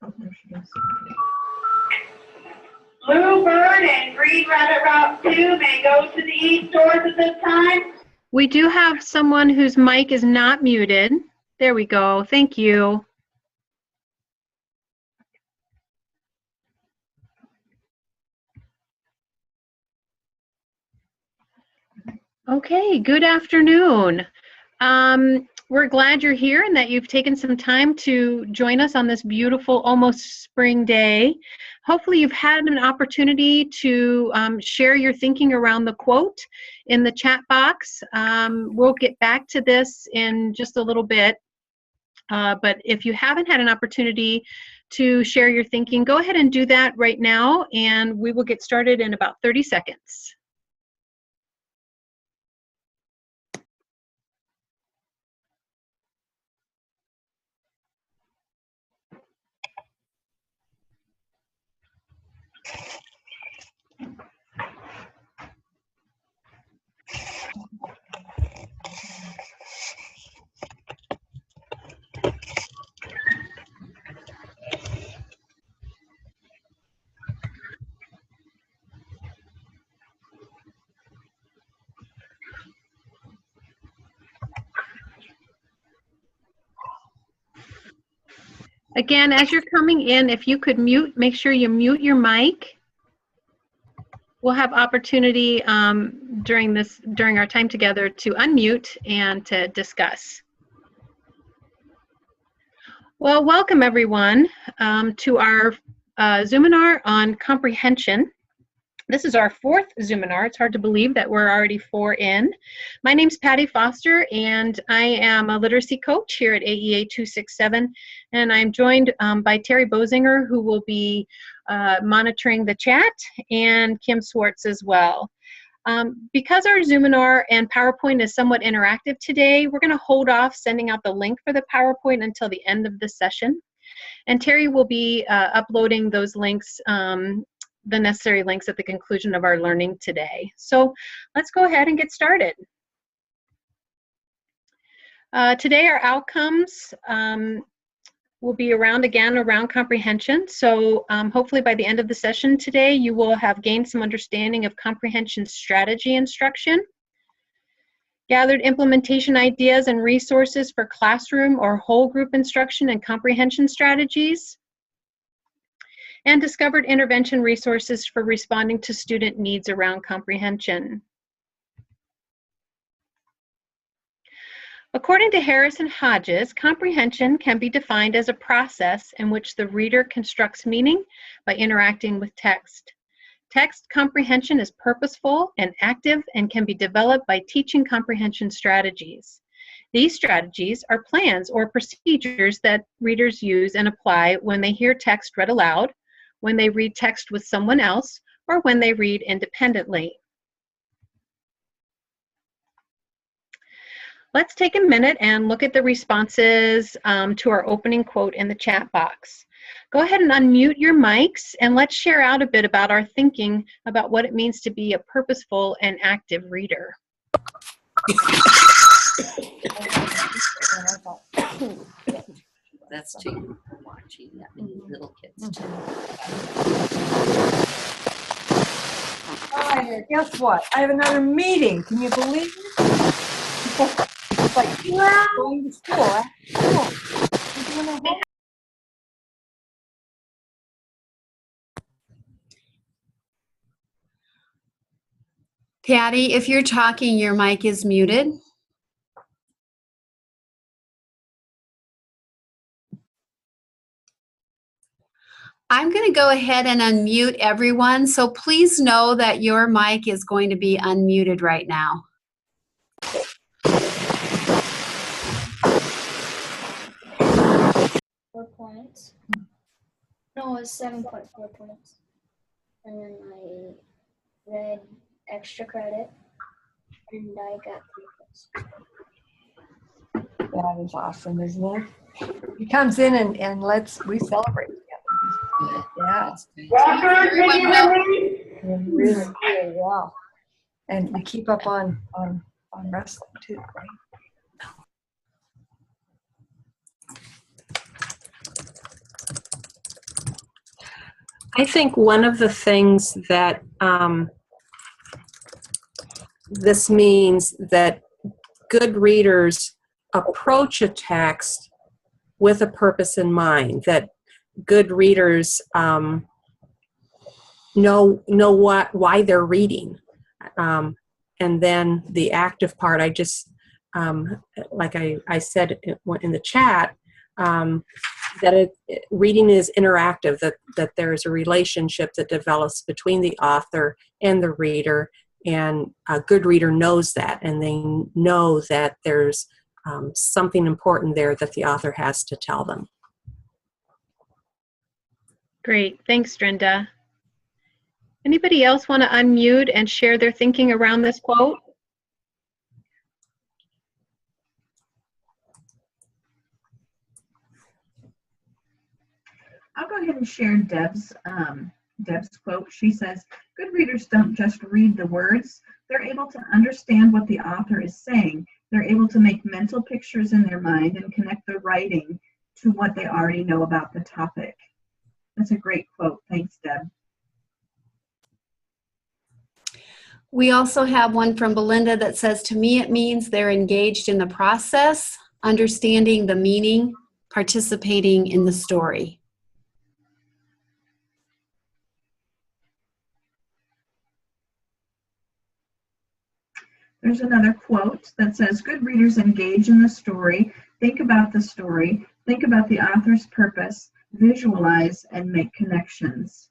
Bluebird and Green Rabbit Route 2 may go to the east doors at this time. We do have someone whose mic is not muted. There we go. Thank you. Okay, good afternoon. We're glad you're here and that you've taken some time to join us on this beautiful, almost spring day. Hopefully you've had an opportunity to share your thinking around the quote in the chat box. We'll get back to this in just a little bit. But if you haven't had an opportunity to share your thinking, go ahead and do that right now, and we will get started in about 30 seconds. Again, as you're coming in, if you could make sure you mute your mic. We'll have opportunity during our time together to unmute and to discuss. Well, welcome everyone to our Zoominar on comprehension. This is our fourth Zoominar. It's hard to believe that we're already 4 in. My name's Patty Foster, and I am a literacy coach here at AEA 267, and I'm joined by Terry Bozinger, who will be monitoring the chat, and Kim Swartz as well. Because our Zoominar and PowerPoint is somewhat interactive today, we're going to hold off sending out the link for the PowerPoint until the end of the session. And Terry will be uploading those links, the necessary links at the conclusion of our learning today. So let's go ahead and get started. Today our outcomes will be around comprehension. So hopefully by the end of the session today, you will have gained some understanding of comprehension strategy instruction, gathered implementation ideas and resources for classroom or whole group instruction and comprehension strategies, and discovered intervention resources for responding to student needs around comprehension. According to Harris and Hodges, comprehension can be defined as a process in which the reader constructs meaning by interacting with text. Text comprehension is purposeful and active and can be developed by teaching comprehension strategies. These strategies are plans or procedures that readers use and apply when they hear text read aloud, when they read text with someone else, or when they read independently. Let's take a minute and look at the responses to our opening quote in the chat box. Go ahead and unmute your mics and let's share out a bit about our thinking about what it means to be a purposeful and active reader. That's too watching that many little kids too. Hi, guess what? I have another meeting. Can you believe it? It's like going to school. I'm doing a whole Patty, if you're talking, your mic is muted. I'm going to go ahead and unmute everyone, so please know that your mic is going to be unmuted right now. 4 points. No, it was 7.4 points. And then I read extra credit, and I got 3 points. That is awesome, isn't it? He comes in and we celebrate together. Yeah. Walker, can you hear me? Really cool, wow. And we keep up on wrestling too, right? I think one of the things that this means that good readers approach a text with a purpose in mind, that good readers know why they're reading. And then the active part, I just, like I said in the chat, that reading is interactive, that there's a relationship that develops between the author and the reader, and a good reader knows that, and they know that there's something important there that the author has to tell them. Great, thanks, Drinda. Anybody else want to unmute and share their thinking around this quote? I'll go ahead and share Deb's quote. She says, "Good readers don't just read the words. They're able to understand what the author is saying. They're able to make mental pictures in their mind and connect the writing to what they already know about the topic." That's a great quote. Thanks, Deb. We also have one from Belinda that says, "To me, it means they're engaged in the process, understanding the meaning, participating in the story." There's another quote that says, "Good readers engage in the story, think about the story, think about the author's purpose, visualize, and make connections."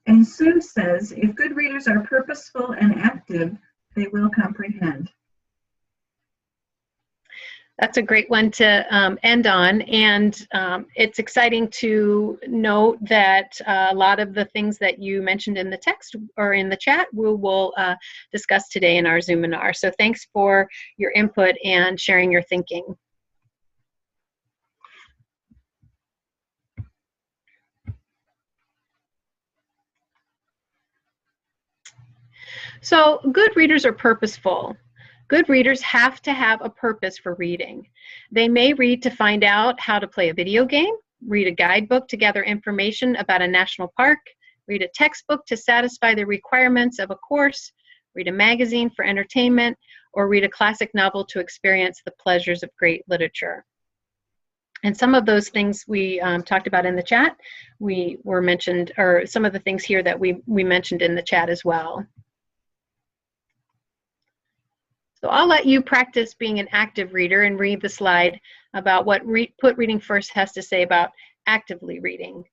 And Sue says, "If good readers are purposeful and active, they will comprehend." That's a great one to end on, and it's exciting to note that a lot of the things that you mentioned in the text or in the chat we will discuss today in our Zoominar. So thanks for your input and sharing your thinking. So good readers are purposeful. Good readers have to have a purpose for reading. They may read to find out how to play a video game, read a guidebook to gather information about a national park, read a textbook to satisfy the requirements of a course, read a magazine for entertainment, or read a classic novel to experience the pleasures of great literature. And some of those things we talked about in the chat, we were mentioned, or some of the things here that we mentioned in the chat as well. So I'll let you practice being an active reader and read the slide about what Put Reading First has to say about actively reading.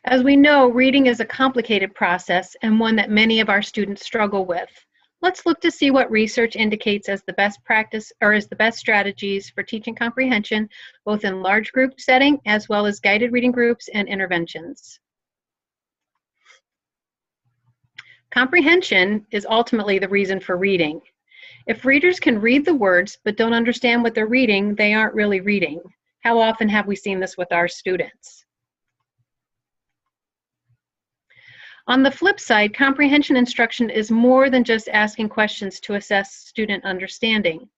As we know, reading is a complicated process and one that many of our students struggle with. Let's look to see what research indicates as the best practice or as the best strategies for teaching comprehension, both in large group setting as well as guided reading groups and interventions. Comprehension is ultimately the reason for reading. If readers can read the words but don't understand what they're reading, they aren't really reading. How often have we seen this with our students? On the flip side, comprehension instruction is more than just asking questions to assess student understanding.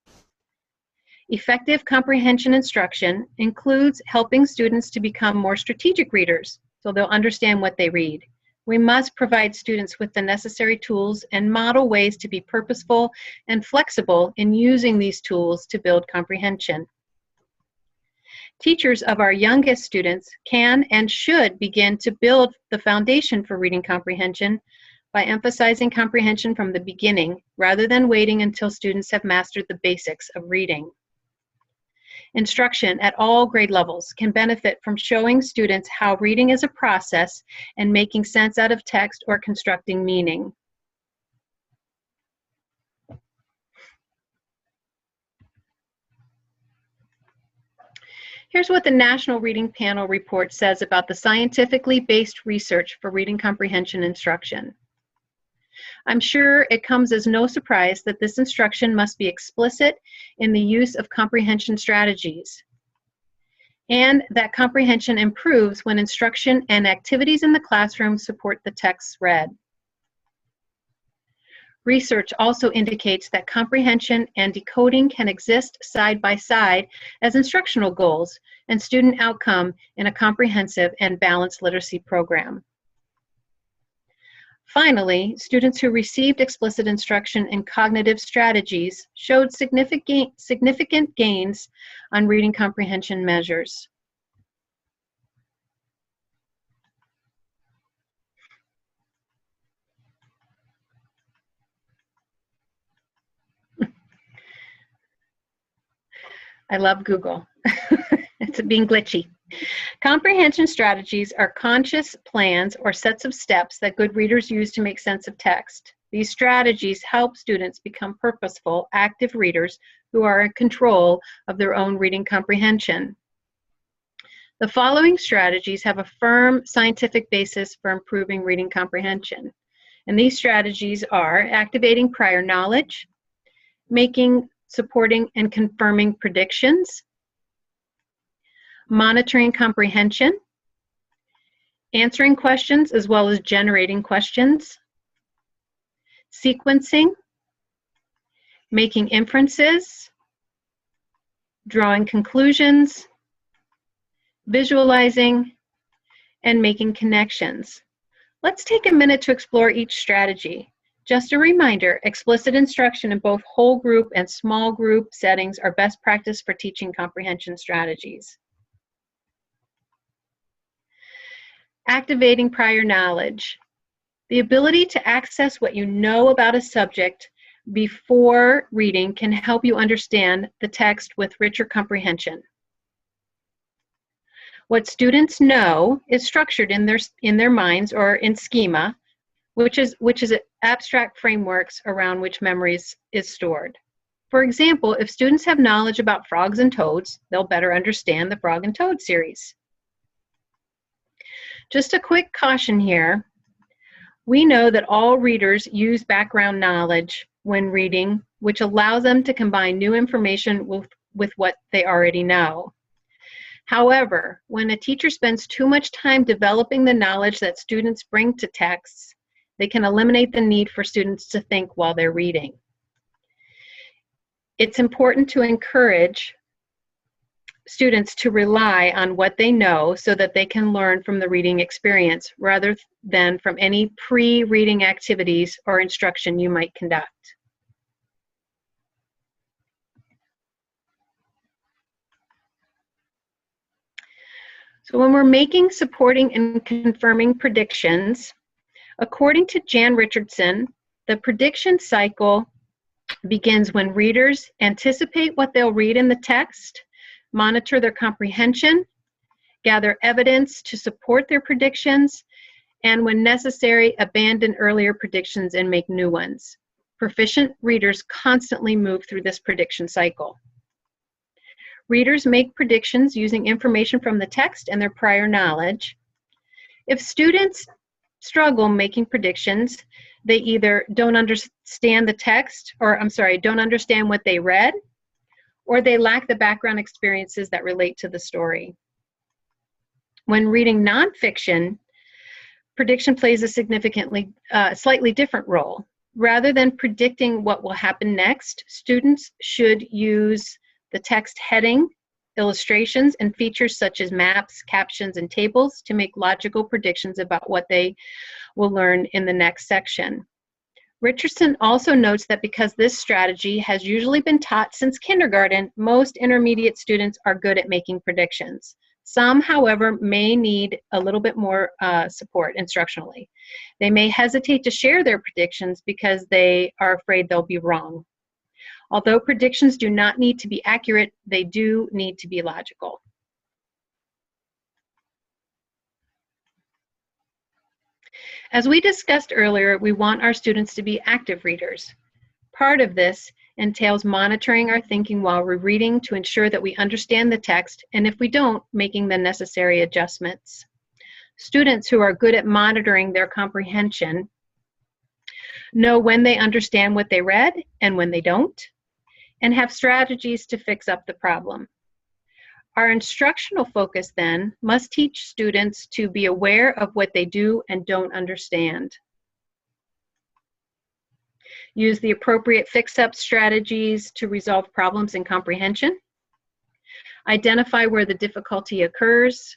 Effective comprehension instruction includes helping students to become more strategic readers, so they'll understand what they read. We must provide students with the necessary tools and model ways to be purposeful and flexible in using these tools to build comprehension. Teachers of our youngest students can and should begin to build the foundation for reading comprehension by emphasizing comprehension from the beginning rather than waiting until students have mastered the basics of reading. Instruction at all grade levels can benefit from showing students how reading is a process and making sense out of text or constructing meaning. Here's what the National Reading Panel report says about the scientifically based research for reading comprehension instruction. I'm sure it comes as no surprise that this instruction must be explicit in the use of comprehension strategies, and that comprehension improves when instruction and activities in the classroom support the texts read. Research also indicates that comprehension and decoding can exist side by side as instructional goals and student outcome in a comprehensive and balanced literacy program. Finally, students who received explicit instruction in cognitive strategies showed significant gains on reading comprehension measures. I love Google. It's being glitchy. Comprehension strategies are conscious plans or sets of steps that good readers use to make sense of text. These strategies help students become purposeful, active readers who are in control of their own reading comprehension. The following strategies have a firm scientific basis for improving reading comprehension. And these strategies are activating prior knowledge, making, supporting, and confirming predictions, monitoring comprehension, answering questions as well as generating questions, sequencing, making inferences, drawing conclusions, visualizing, and making connections. Let's take a minute to explore each strategy. Just a reminder, explicit instruction in both whole group and small group settings are best practice for teaching comprehension strategies. Activating prior knowledge. The ability to access what you know about a subject before reading can help you understand the text with richer comprehension. What students know is structured in their minds or in schema, which is abstract frameworks around which memories is stored. For example, if students have knowledge about frogs and toads, they'll better understand the Frog and Toad series. Just a quick caution here. We know that all readers use background knowledge when reading, which allows them to combine new information with what they already know. However, when a teacher spends too much time developing the knowledge that students bring to texts, they can eliminate the need for students to think while they're reading. It's important to encourage students to rely on what they know so that they can learn from the reading experience rather than from any pre-reading activities or instruction you might conduct. So when we're making, supporting, and confirming predictions, according to Jan Richardson, the prediction cycle begins when readers anticipate what they'll read in the text, monitor their comprehension, gather evidence to support their predictions, and when necessary, abandon earlier predictions and make new ones. Proficient readers constantly move through this prediction cycle. Readers make predictions using information from the text and their prior knowledge. If students struggle making predictions, they either don't understand the text, or don't understand what they read, or they lack the background experiences that relate to the story. When reading nonfiction, prediction plays a slightly different role. Rather than predicting what will happen next, students should use the text heading, illustrations, and features such as maps, captions, and tables to make logical predictions about what they will learn in the next section. Richardson also notes that because this strategy has usually been taught since kindergarten, most intermediate students are good at making predictions. Some, however, may need a little bit more support instructionally. They may hesitate to share their predictions because they are afraid they'll be wrong. Although predictions do not need to be accurate, they do need to be logical. As we discussed earlier, we want our students to be active readers. Part of this entails monitoring our thinking while we're reading to ensure that we understand the text, and if we don't, making the necessary adjustments. Students who are good at monitoring their comprehension know when they understand what they read and when they don't, and have strategies to fix up the problem. Our instructional focus then must teach students to be aware of what they do and don't understand. Use the appropriate fix-up strategies to resolve problems in comprehension. Identify where the difficulty occurs.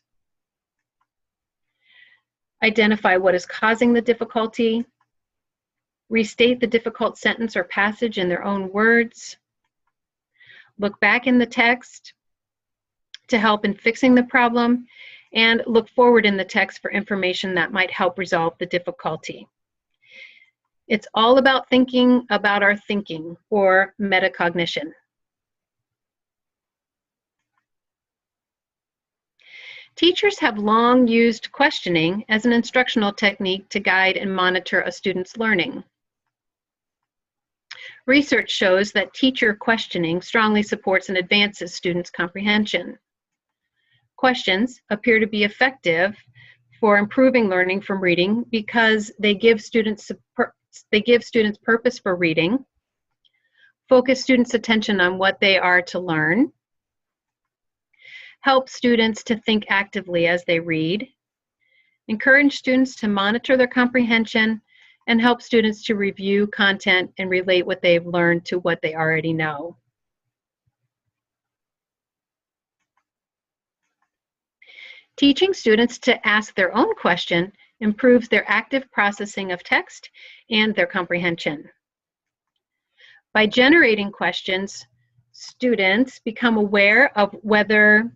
Identify what is causing the difficulty. Restate the difficult sentence or passage in their own words. Look back in the text to help in fixing the problem, and look forward in the text for information that might help resolve the difficulty. It's all about thinking about our thinking, or metacognition. Teachers have long used questioning as an instructional technique to guide and monitor a student's learning. Research shows that teacher questioning strongly supports and advances students' comprehension. Questions appear to be effective for improving learning from reading because they give students purpose for reading, focus students' attention on what they are to learn, help students to think actively as they read, encourage students to monitor their comprehension, and help students to review content and relate what they've learned to what they already know. Teaching students to ask their own question improves their active processing of text and their comprehension. By generating questions, students become aware of whether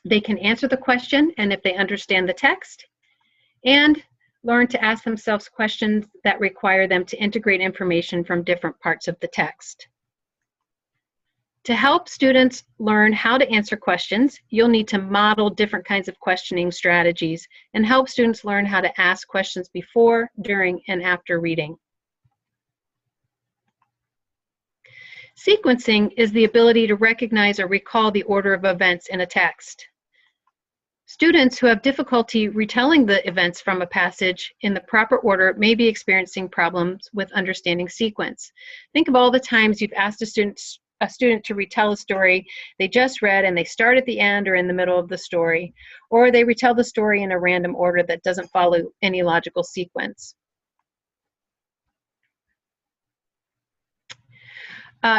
they can answer the question and if they understand the text, and learn to ask themselves questions that require them to integrate information from different parts of the text. To help students learn how to answer questions, you'll need to model different kinds of questioning strategies and help students learn how to ask questions before, during, and after reading. Sequencing is the ability to recognize or recall the order of events in a text. Students who have difficulty retelling the events from a passage in the proper order may be experiencing problems with understanding sequence. Think of all the times you've asked a student to retell a story they just read and they start at the end or in the middle of the story, or they retell the story in a random order that doesn't follow any logical sequence.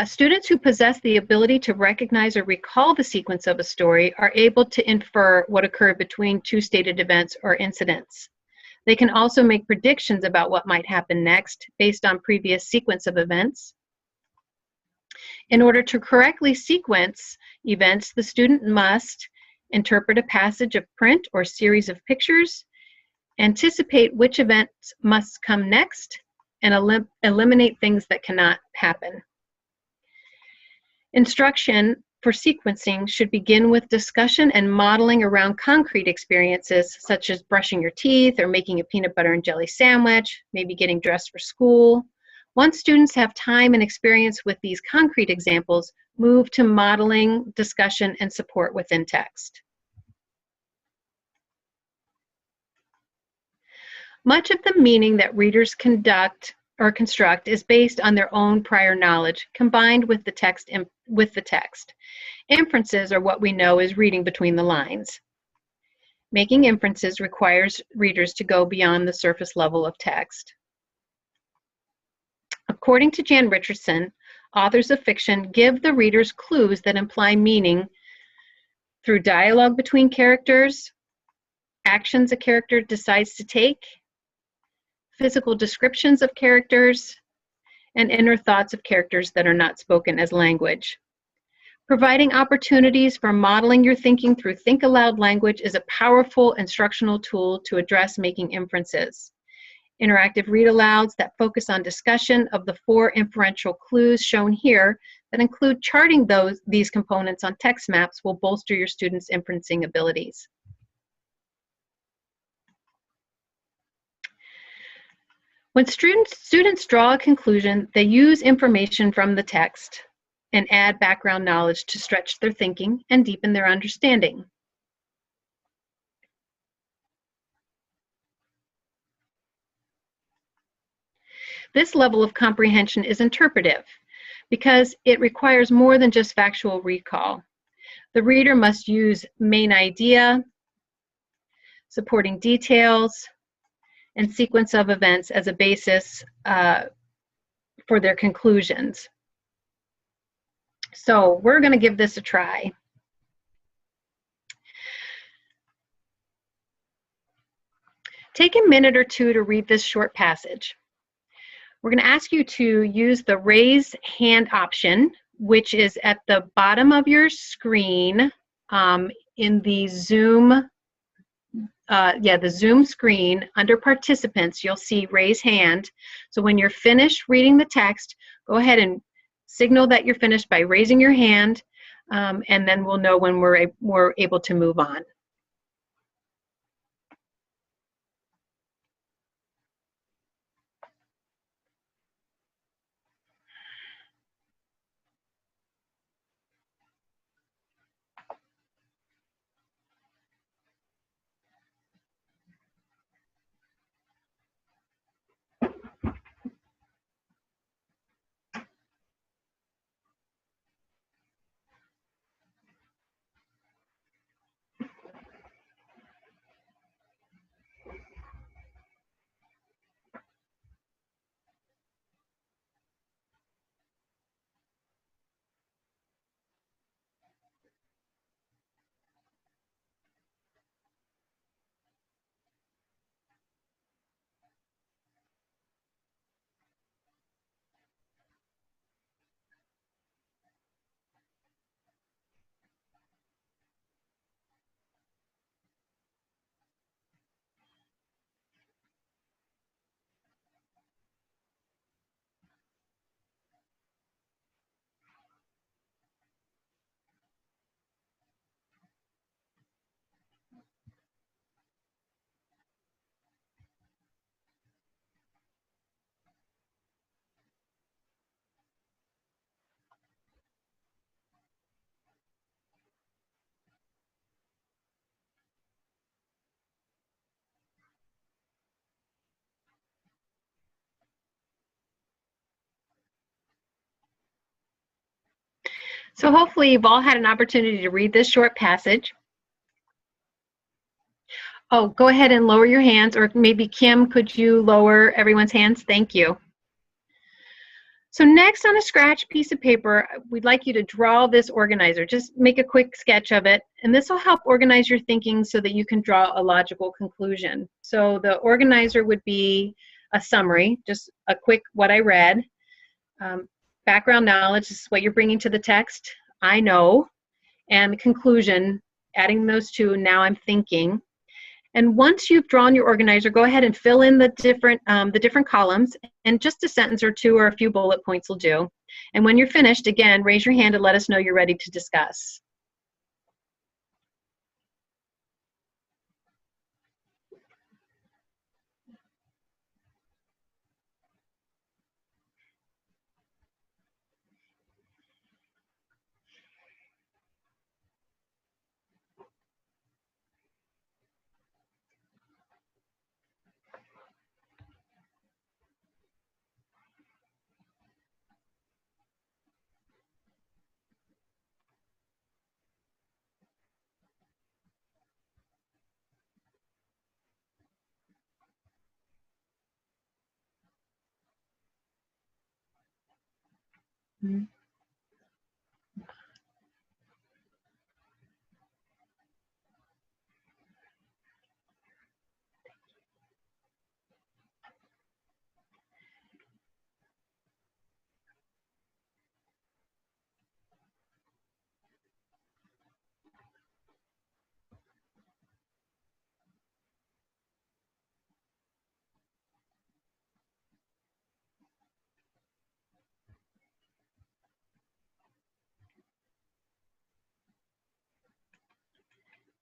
Students who possess the ability to recognize or recall the sequence of a story are able to infer what occurred between two stated events or incidents. They can also make predictions about what might happen next based on previous sequence of events. In order to correctly sequence events, the student must interpret a passage of print or series of pictures, anticipate which events must come next, and eliminate things that cannot happen. Instruction for sequencing should begin with discussion and modeling around concrete experiences such as brushing your teeth or making a peanut butter and jelly sandwich, maybe getting dressed for school. Once students have time and experience with these concrete examples, move to modeling, discussion, and support within text. Much of the meaning that readers construct is based on their own prior knowledge, combined with the text. Inferences are what we know is reading between the lines. Making inferences requires readers to go beyond the surface level of text. According to Jan Richardson, authors of fiction give the readers clues that imply meaning through dialogue between characters, actions a character decides to take, physical descriptions of characters, and inner thoughts of characters that are not spoken as language. Providing opportunities for modeling your thinking through think aloud language is a powerful instructional tool to address making inferences. Interactive read-alouds that focus on discussion of the 4 inferential clues shown here that include charting these components on text maps will bolster your students' inferencing abilities. When students draw a conclusion, they use information from the text and add background knowledge to stretch their thinking and deepen their understanding. This level of comprehension is interpretive because it requires more than just factual recall. The reader must use main idea, supporting details, and sequence of events as a basis for their conclusions. So we're going to give this a try. Take a minute or two to read this short passage. We're going to ask you to use the raise hand option, which is at the bottom of your screen in the Zoom, the Zoom screen. Under participants, you'll see raise hand. So when you're finished reading the text, go ahead and signal that you're finished by raising your hand, and then we'll know when we're able to move on. So hopefully you've all had an opportunity to read this short passage. Oh, go ahead and lower your hands, or maybe Kim, could you lower everyone's hands? Thank you. So next, on a scratch piece of paper, we'd like you to draw this organizer. Just make a quick sketch of it, and this will help organize your thinking so that you can draw a logical conclusion. So the organizer would be a summary, just a quick what I read. Background knowledge is what you're bringing to the text, I know, and conclusion, adding those two, now I'm thinking. And once you've drawn your organizer, go ahead and fill in the different columns, and just a sentence or two or a few bullet points will do. And when you're finished, again, raise your hand and let us know you're ready to discuss.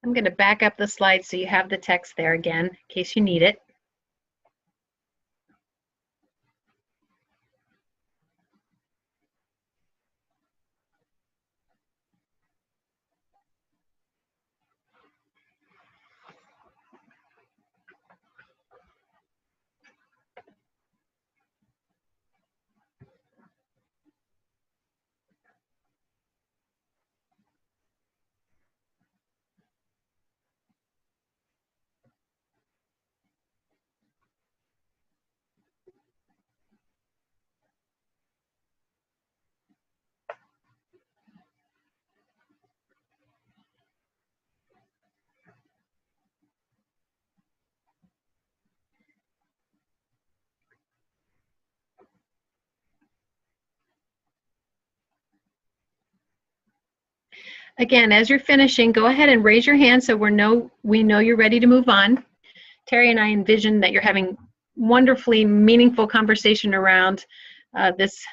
I'm going to back up the slide so you have the text there again, in case you need it. again, as you're finishing, go ahead and raise your hand so we know you're ready to move on. Terry and I envision that you're having wonderfully meaningful conversation around this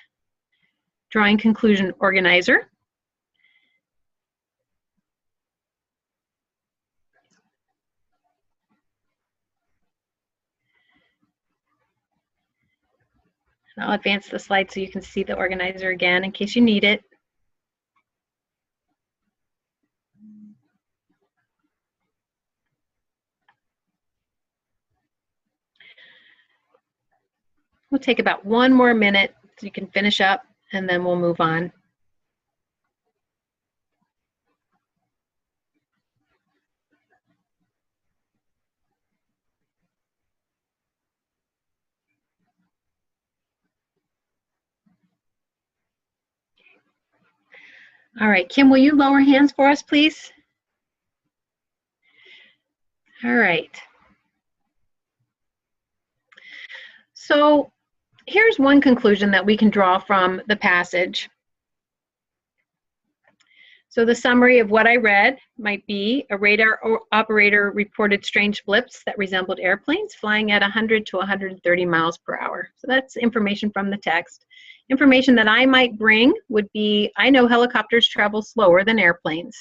drawing conclusion organizer. And I'll advance the slide so you can see the organizer again in case you need it. We'll take about 1 more minute so you can finish up, and then we'll move on. All right, Kim, will you lower hands for us, please? All right. So here's one conclusion that we can draw from the passage. So the summary of what I read might be: a radar operator reported strange blips that resembled airplanes flying at 100 to 130 miles per hour. So that's information from the text. Information that I might bring would be, I know helicopters travel slower than airplanes.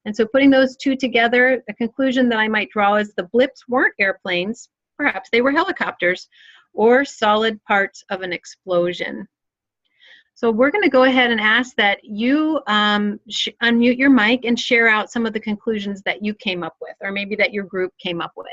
And so putting those two together, the conclusion that I might draw is the blips weren't airplanes, perhaps they were helicopters, or solid parts of an explosion. So we're going to go ahead and ask that you unmute your mic and share out some of the conclusions that you came up with, or maybe that your group came up with.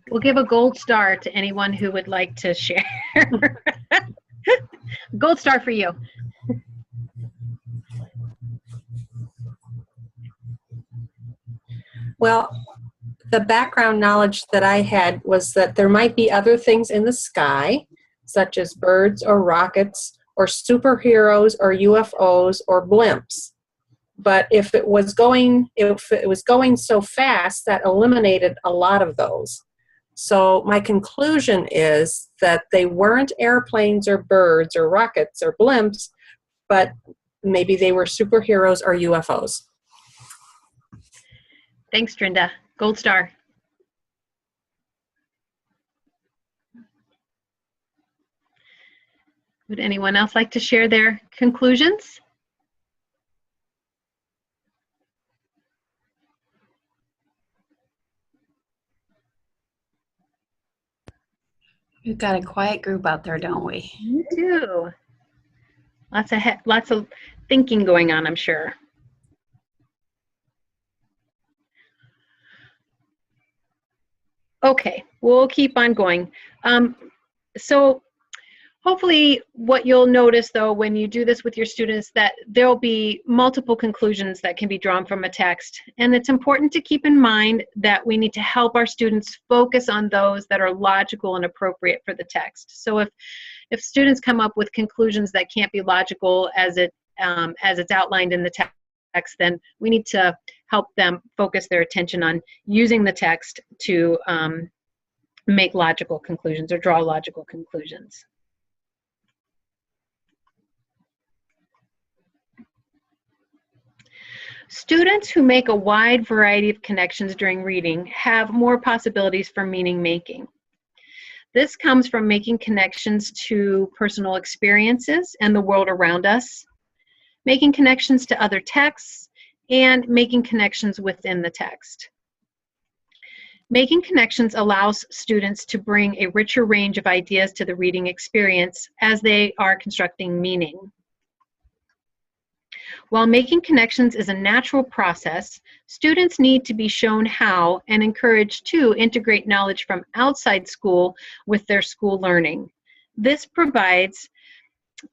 We'll give a gold star to anyone who would like to share. Gold star for you. Well, the background knowledge that I had was that there might be other things in the sky, such as birds or rockets or superheroes or UFOs or blimps. But if it was going so fast, that eliminated a lot of those. So my conclusion is that they weren't airplanes or birds or rockets or blimps, but maybe they were superheroes or UFOs. Thanks, Trinda. Gold star. Would anyone else like to share their conclusions? We've got a quiet group out there, don't we? You do. Lots of thinking going on, I'm sure. Okay, we'll keep on going. So hopefully what you'll notice, though, when you do this with your students, that there'll be multiple conclusions that can be drawn from a text. And it's important to keep in mind that we need to help our students focus on those that are logical and appropriate for the text. So if students come up with conclusions that can't be logical as it's outlined in the text, then we need to help them focus their attention on using the text to make logical conclusions or draw logical conclusions. Students who make a wide variety of connections during reading have more possibilities for meaning making. This comes from making connections to personal experiences and the world around us, making connections to other texts, and making connections within the text. Making connections allows students to bring a richer range of ideas to the reading experience as they are constructing meaning. While making connections is a natural process, students need to be shown how and encouraged to integrate knowledge from outside school with their school learning. This provides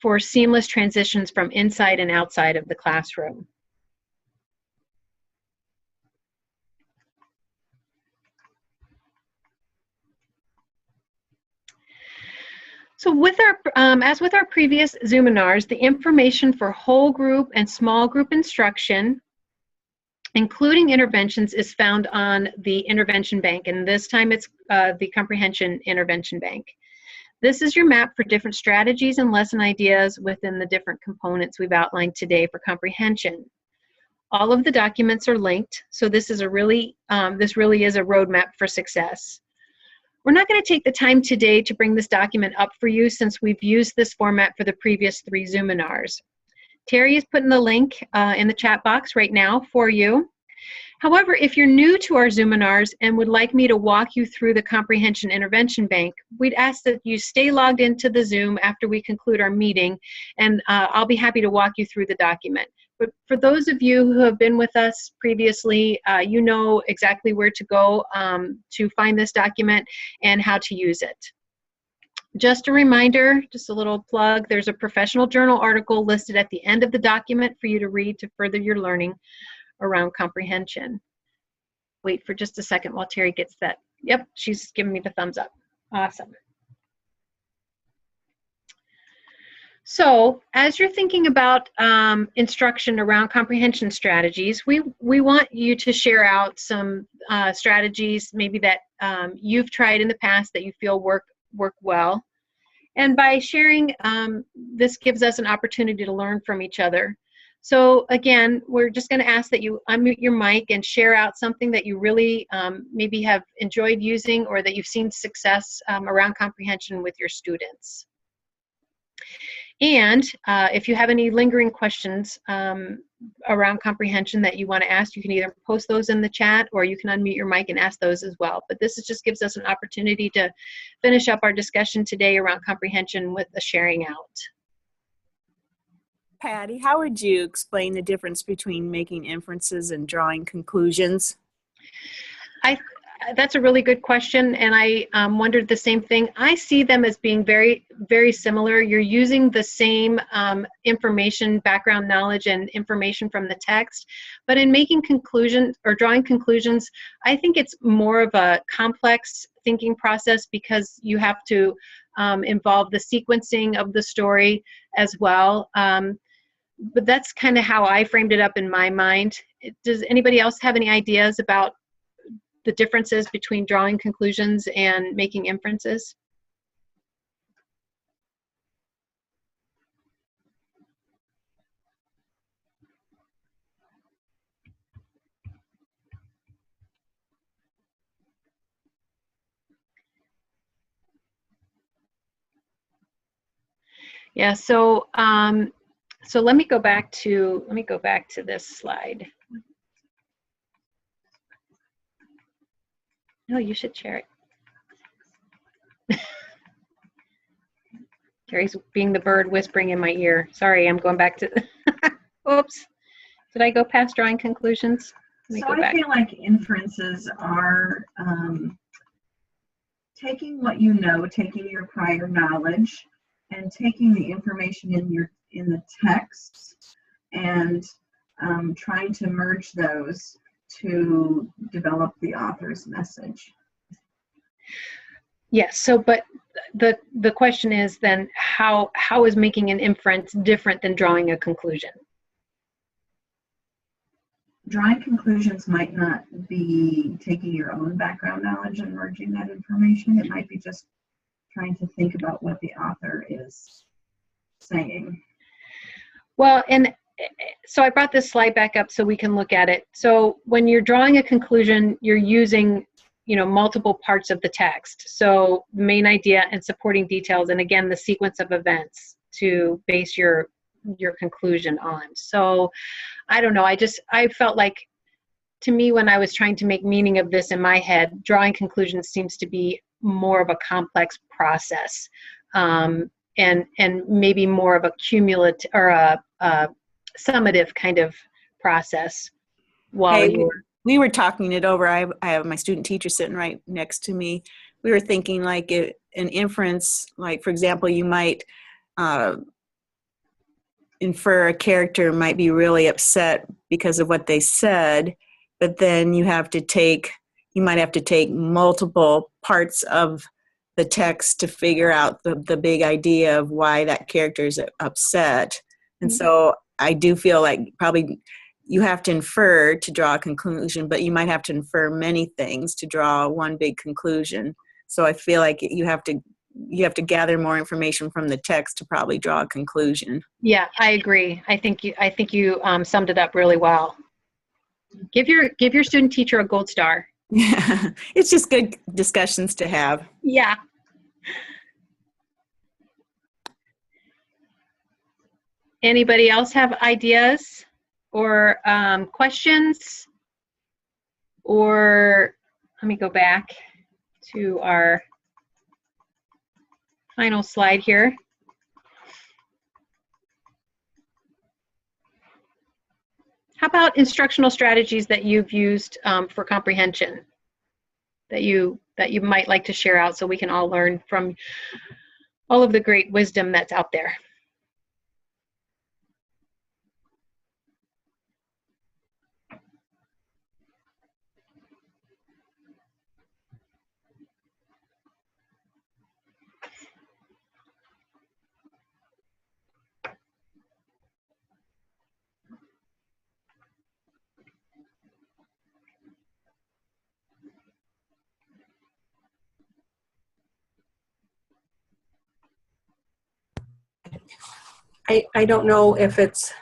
for seamless transitions from inside and outside of the classroom. So with our, as with our previous Zoominars, the information for whole group and small group instruction, including interventions, is found on the intervention bank, and this time it's the Comprehension Intervention Bank. This is your map for different strategies and lesson ideas within the different components we've outlined today for comprehension. All of the documents are linked, so this is a really, this really is a roadmap for success. We're not going to take the time today to bring this document up for you since we've used this format for the previous 3 Zoominars. Terry is putting the link in the chat box right now for you. However, if you're new to our Zoominars and would like me to walk you through the Comprehension Intervention Bank, we'd ask that you stay logged into the Zoom after we conclude our meeting, and I'll be happy to walk you through the document. But for those of you who have been with us previously, you know exactly where to go to find this document and how to use it. Just a reminder, just a little plug, there's a professional journal article listed at the end of the document for you to read to further your learning around comprehension. Wait for just a second while Terry gets that. Yep, she's giving me the thumbs up. Awesome. So as you're thinking about instruction around comprehension strategies, we want you to share out some strategies maybe that you've tried in the past that you feel work well. And by sharing, this gives us an opportunity to learn from each other. So again, we're just going to ask that you unmute your mic and share out something that you really maybe have enjoyed using or that you've seen success around comprehension with your students. And if you have any lingering questions around comprehension that you want to ask, you can either post those in the chat or you can unmute your mic and ask those as well. But this just gives us an opportunity to finish up our discussion today around comprehension with a sharing out. Patty, how would you explain the difference between making inferences and drawing conclusions? That's a really good question, and I wondered the same thing. I see them as being very, very similar. You're using the same information, background knowledge, and information from the text, but in making conclusions or drawing conclusions, I think it's more of a complex thinking process because you have to involve the sequencing of the story as well. But that's kind of how I framed it up in my mind. Does anybody else have any ideas about the differences between drawing conclusions and making inferences? Yeah, so so let me go back to this slide. No, you should share it. Terry's being the bird whispering in my ear. Sorry, I'm going back to, oops. Did I go past drawing conclusions? Let me So go back. I feel like inferences are taking what you know, taking your prior knowledge, and taking the information in the text and trying to merge those to develop the author's message. Yes, so but the question is then how is making an inference different than drawing a conclusion? Drawing conclusions might not be taking your own background knowledge and merging that information. It might be just trying to think about what the author is saying. Well, and so I brought this slide back up so we can look at it. So when you're drawing a conclusion, you're using, you know, multiple parts of the text. So the main idea and supporting details, and again, the sequence of events to base your conclusion on. So I don't know, I felt like, to me, when I was trying to make meaning of this in my head, drawing conclusions seems to be more of a complex process, and maybe more of a cumulative or a summative kind of process. While Hey, we were talking it over. I have my student teacher sitting right next to me. We were thinking like an inference, like for example, you might infer a character might be really upset because of what they said, but then you might have to take multiple parts of the text to figure out the big idea of why that character is upset. And so I do feel like probably you have to infer to draw a conclusion, but you might have to infer many things to draw one big conclusion. So I feel like you have to gather more information from the text to probably draw a conclusion. Yeah, I agree. I think you summed it up really well. Give your student teacher a gold star. Yeah, it's just good discussions to have. Yeah. Anybody else have ideas or questions? Or let me go back to our final slide here. How about instructional strategies that you've used for comprehension that you might like to share out so we can all learn from all of the great wisdom that's out there? I don't know if it's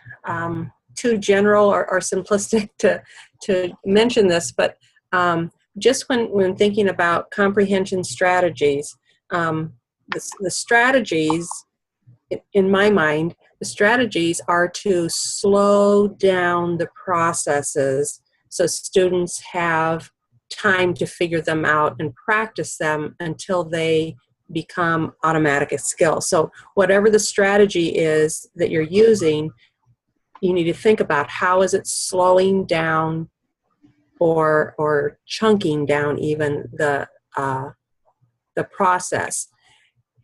too general or simplistic to mention this, but just when thinking about comprehension strategies, the strategies, in my mind, the strategies are to slow down the processes so students have time to figure them out and practice them until they become automatic skills. So whatever the strategy is that you're using, you need to think about how is it slowing down or chunking down even the process.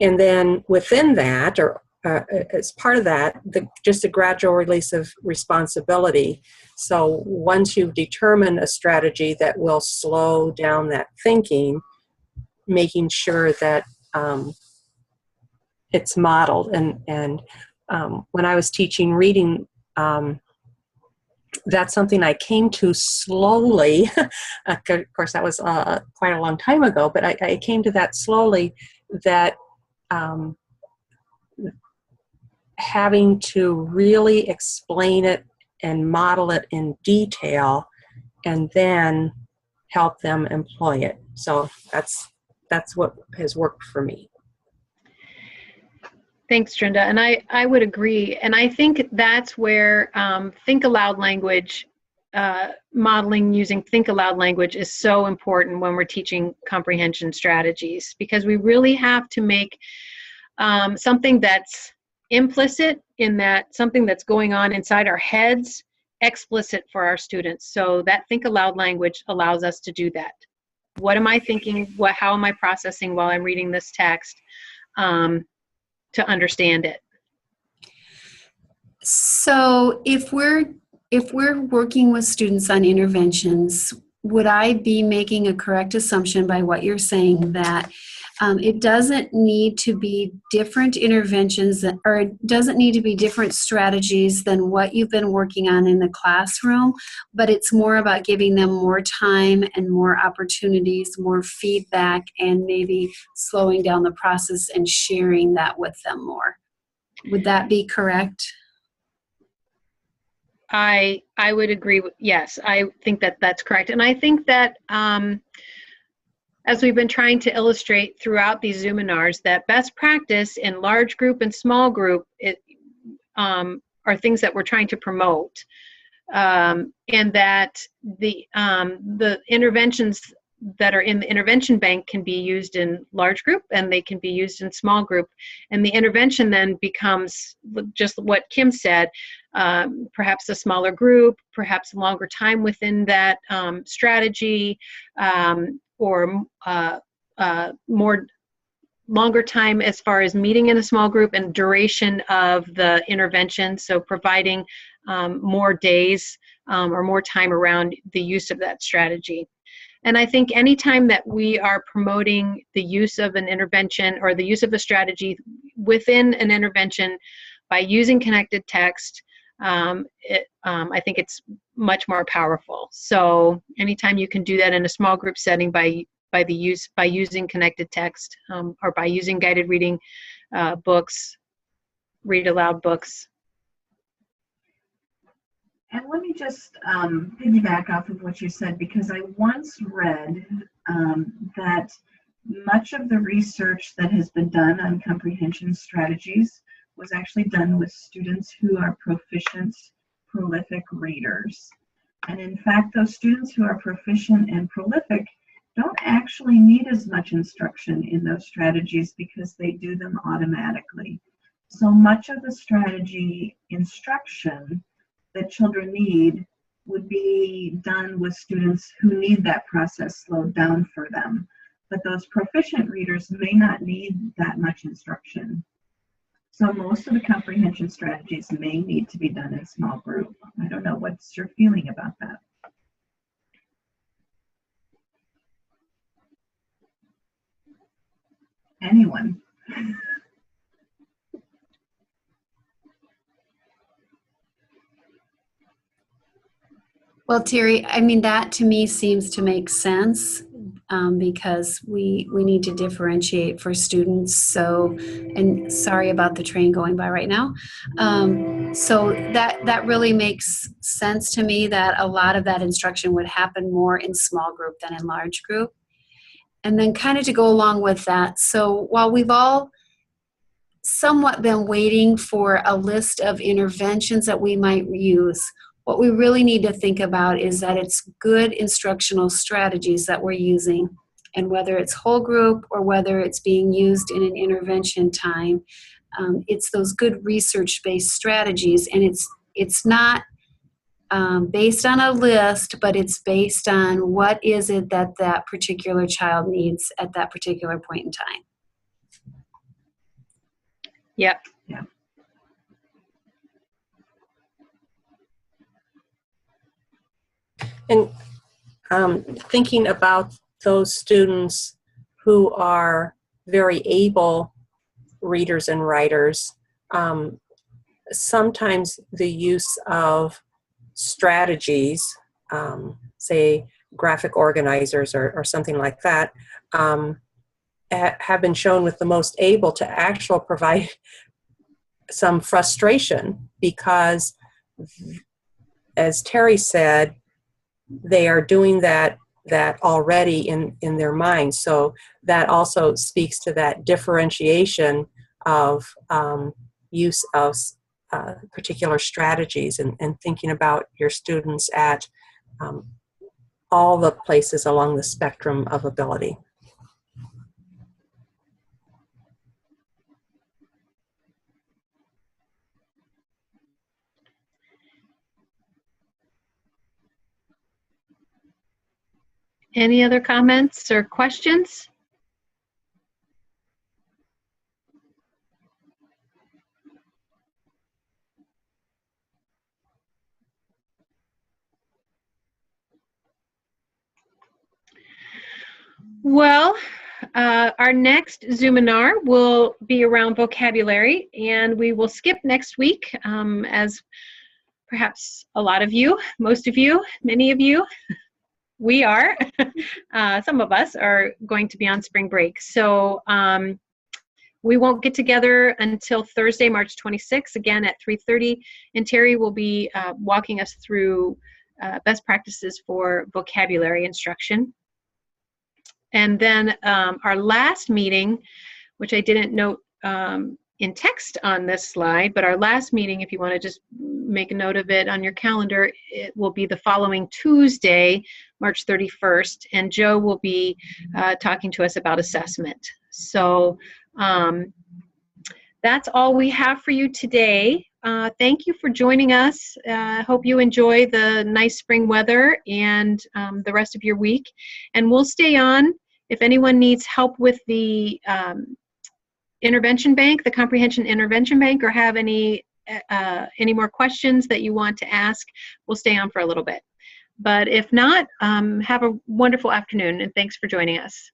And then within that, or as part of that, just a gradual release of responsibility. So once you've determined a strategy that will slow down that thinking, making sure that it's modeled. And when I was teaching reading, that's something I came to slowly. Of course, that was quite a long time ago, but I came to that slowly, that having to really explain it and model it in detail and then help them employ it. So that's what has worked for me. Thanks, Trinda. And I would agree. And I think that's where think aloud language, modeling using think aloud language is so important when we're teaching comprehension strategies, because we really have to make something that's implicit, in that something that's going on inside our heads, explicit for our students. So that think aloud language allows us to do that. What am I thinking? How am I processing while I'm reading this text to understand it? So if we're working with students on interventions, would I be making a correct assumption by what you're saying that it doesn't need to be different interventions, or it doesn't need to be different strategies than what you've been working on in the classroom, but it's more about giving them more time and more opportunities, more feedback, and maybe slowing down the process and sharing that with them more? Would that be correct? I would agree. Yes, I think that that's correct. And I think that as we've been trying to illustrate throughout these Zoominars, that best practice in large group and small group are things that we're trying to promote, and that the interventions that are in the intervention bank can be used in large group and they can be used in small group. And the intervention then becomes just what Kim said, perhaps a smaller group, perhaps longer time within that strategy, or more longer time as far as meeting in a small group, and duration of the intervention. So providing more days or more time around the use of that strategy. And I think anytime that we are promoting the use of an intervention or the use of a strategy within an intervention by using connected text, I think it's much more powerful. So anytime you can do that in a small group setting by using connected text, or by using guided reading books, read aloud books. And let me just piggyback off of what you said, because I once read that much of the research that has been done on comprehension strategies was actually done with students who are proficient, prolific readers. And in fact, those students who are proficient and prolific don't actually need as much instruction in those strategies because they do them automatically. So much of the strategy instruction that children need would be done with students who need that process slowed down for them. But those proficient readers may not need that much instruction. So most of the comprehension strategies may need to be done in small group. I don't know, what's your feeling about that? Anyone? Well, Terry, I mean, that to me seems to make sense, because we need to differentiate for students. So, and sorry about the train going by right now. So that really makes sense to me, that a lot of that instruction would happen more in small group than in large group. And then kind of to go along with that, so while we've all somewhat been waiting for a list of interventions that we might use, what we really need to think about is that it's good instructional strategies that we're using. And whether it's whole group or whether it's being used in an intervention time, it's those good research-based strategies. And it's not based on a list, but it's based on what is it that that particular child needs at that particular point in time. Yep. Yeah. And thinking about those students who are very able readers and writers, sometimes the use of strategies, say graphic organizers or something like that, have been shown with the most able to actually provide some frustration, because, as Terry said, they are doing that already in their minds. So that also speaks to that differentiation of use of particular strategies, and thinking about your students at all the places along the spectrum of ability. Any other comments or questions? Well, our next Zoominar will be around vocabulary, and we will skip next week, as perhaps a lot of you, most of you, many of you, we are, some of us are going to be on spring break. So we won't get together until Thursday, March 26th, again at 3:30, and Terry will be walking us through best practices for vocabulary instruction. And then our last meeting, which I didn't note in text on this slide, but our last meeting, if you want to just make a note of it on your calendar, it will be the following Tuesday, March 31st, and Joe will be talking to us about assessment. So that's all we have for you today. Thank you for joining us. I hope you enjoy the nice spring weather and the rest of your week. And we'll stay on. If anyone needs help with the intervention bank, the Comprehension Intervention Bank, or have any more questions that you want to ask, we'll stay on for a little bit. But if not, have a wonderful afternoon, and thanks for joining us.